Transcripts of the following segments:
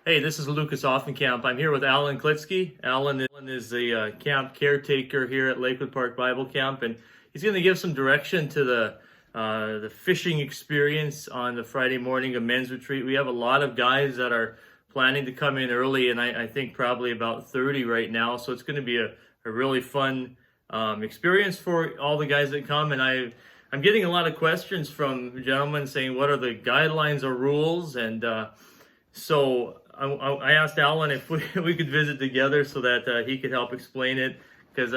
Hey, this is Lucas Offenkamp. I'm here with Alan Klitzke. Alan is the camp caretaker here at Lakewood Park Bible Camp, and he's going to give some direction to the fishing experience on the Friday morning of men's retreat. We have a lot of guys that are planning to come in early, and I think probably about 30 right now. So it's going to be a really fun experience for all the guys that come. And I'm getting a lot of questions from gentlemen saying, what are the guidelines or rules? And so I asked Alan if we could visit together so that he could help explain it, because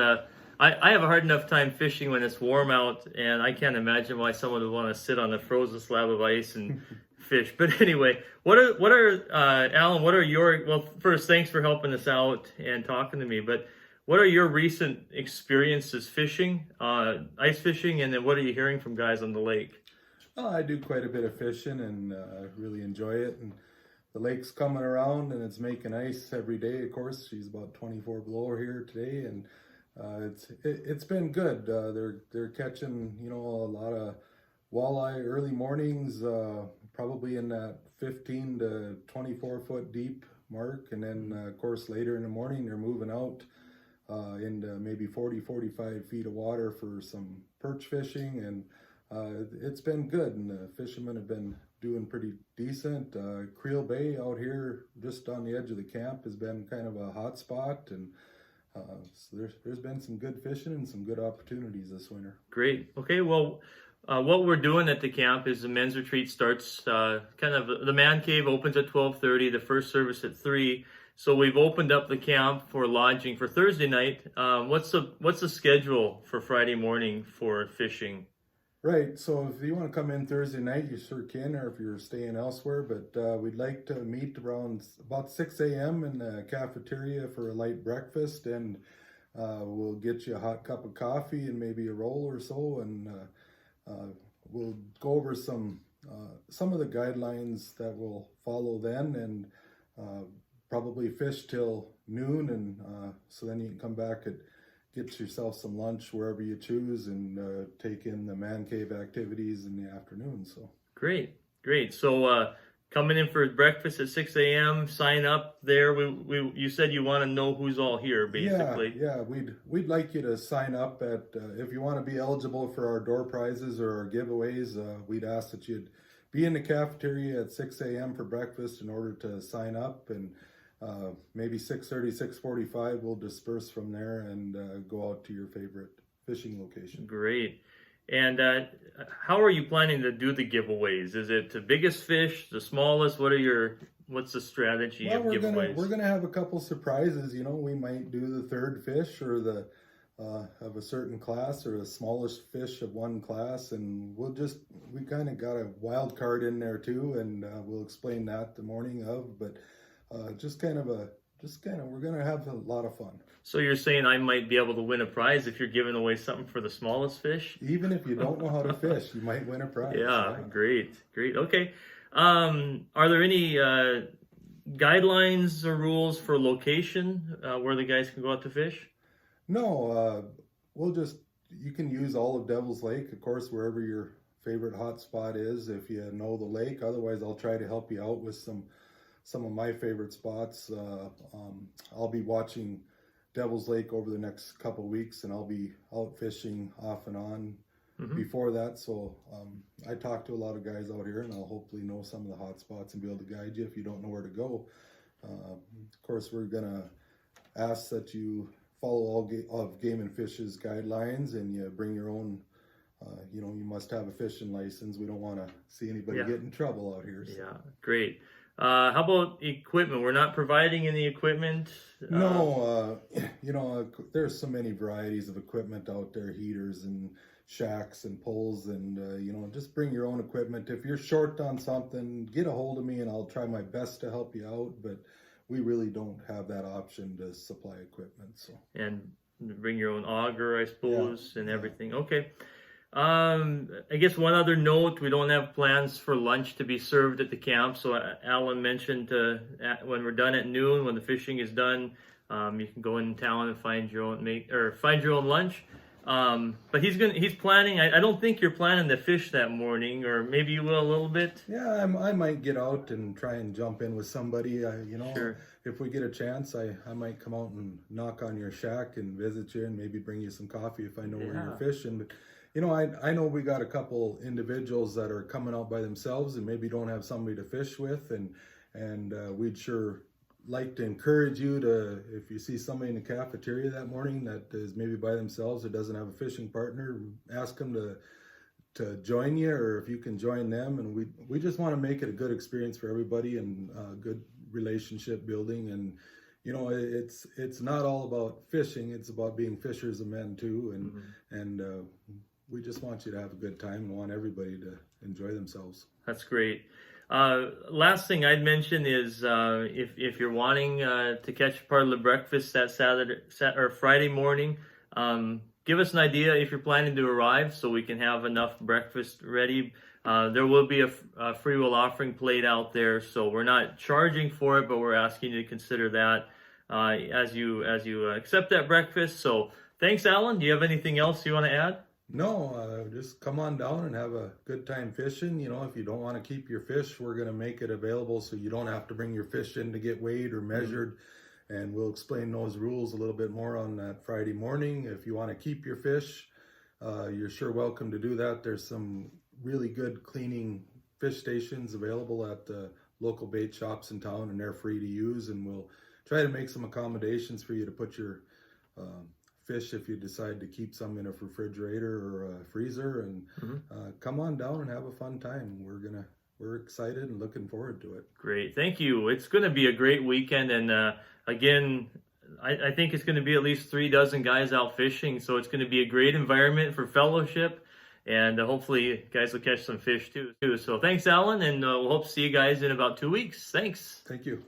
I have a hard enough time fishing when it's warm out, and I can't imagine why someone would want to sit on a frozen slab of ice and fish. But anyway, Alan, what are your, well, first, thanks for helping us out and talking to me, but what are your recent experiences fishing, ice fishing, and then what are you hearing from guys on the lake? Well, I do quite a bit of fishing and really enjoy it. And the lake's coming around and it's making ice every day. Of course, she's about 24 below here today, and it's been good. They're catching a lot of walleye early mornings, probably in that 15 to 24 foot deep mark, and then of course later in the morning they're moving out into maybe 40-45 feet of water for some perch fishing, and it's been good, and the fishermen have been doing pretty decent. Creel Bay out here just on the edge of the camp has been kind of a hot spot, and so there's been some good fishing and some good opportunities this winter. Great. Okay, well, what we're doing at the camp is the men's retreat starts the man cave opens at 12:30, the first service at 3. So we've opened up the camp for lodging for Thursday night. What's the schedule for Friday morning for fishing? Right, so if you want to come in Thursday night, you sure can, or if you're staying elsewhere, but we'd like to meet around about 6 a.m. in the cafeteria for a light breakfast, and we'll get you a hot cup of coffee and maybe a roll or so, and we'll go over some of the guidelines that we'll follow then, and probably fish till noon, and so then you can come back and get yourself some lunch wherever you choose, and take in the man cave activities in the afternoon. So great. So coming in for breakfast at 6 a.m. Sign up there. You said you want to know who's all here, basically. Yeah. We'd like you to sign up at if you want to be eligible for our door prizes or our giveaways. We'd ask that you'd be in the cafeteria at 6 a.m. for breakfast in order to sign up, and maybe 6:30, 6:45 we'll disperse from there and go out to your favorite fishing location. Great. And how are you planning to do the giveaways? Is it the biggest fish, the smallest? What's the strategy of giveaways? We're gonna have a couple surprises. We might do the third fish or the of a certain class, or the smallest fish of one class, and we kind of got a wild card in there too, and we'll explain that the morning of, but we're gonna have a lot of fun. So you're saying I might be able to win a prize if you're giving away something for the smallest fish? Even if you don't know how to fish, you might win a prize. Yeah. Great. Okay. Are there any guidelines or rules for location where the guys can go out to fish? No, you can use all of Devil's Lake, of course, wherever your favorite hot spot is, if you know the lake. Otherwise, I'll try to help you out with some of my favorite spots. I'll be watching Devil's Lake over the next couple of weeks, and I'll be out fishing off and on before that. So I talk to a lot of guys out here, and I'll hopefully know some of the hot spots and be able to guide you if you don't know where to go. Of course, we're gonna ask that you follow all of Game and Fish's guidelines, and you bring your own. You must have a fishing license. We don't want to see anybody get in trouble out here. So. Yeah, great. How about equipment? We're not providing any equipment? No, there's so many varieties of equipment out there, heaters and shacks and poles, and just bring your own equipment. If you're short on something, get a hold of me and I'll try my best to help you out, but we really don't have that option to supply equipment. So. And bring your own auger, I suppose, and everything. Okay. I guess one other note, we don't have plans for lunch to be served at the camp. So Alan mentioned when we're done at noon, when the fishing is done, you can go in town and find your own lunch. But he's planning. I don't think you're planning to fish that morning, or maybe you will a little bit. Yeah, I might get out and try and jump in with somebody. Sure. If we get a chance, I might come out and knock on your shack and visit you and maybe bring you some coffee if I know where you're fishing. But I know we got a couple individuals that are coming out by themselves and maybe don't have somebody to fish with, and we'd sure like to encourage you to, if you see somebody in the cafeteria that morning that is maybe by themselves or doesn't have a fishing partner, ask them to join you, or if you can join them. And we just want to make it a good experience for everybody and good relationship building. And it's not all about fishing, it's about being fishers of men too. And we just want you to have a good time and want everybody to enjoy themselves. That's great. Last thing I'd mention is if you're wanting to catch part of the breakfast that Friday morning, give us an idea if you're planning to arrive so we can have enough breakfast ready. There will be a free will offering plate out there, so we're not charging for it, but we're asking you to consider that as you accept that breakfast. So thanks, Alan. Do you have anything else you want to add? No, just come on down and have a good time fishing. If you don't want to keep your fish, we're going to make it available so you don't have to bring your fish in to get weighed or measured. And we'll explain those rules a little bit more on that Friday morning. If you want to keep your fish, you're sure welcome to do that. There's some really good cleaning fish stations available at the local bait shops in town, and they're free to use. And we'll try to make some accommodations for you to put your fish if you decide to keep some in a refrigerator or a freezer, and come on down and have a fun time. We're excited and looking forward to it. Great, thank you. It's going to be a great weekend, and again, I think it's going to be at least 36 guys out fishing, so it's going to be a great environment for fellowship, and hopefully guys will catch some fish too. So thanks, Alan, and we'll hope to see you guys in about 2 weeks. Thanks. Thank you.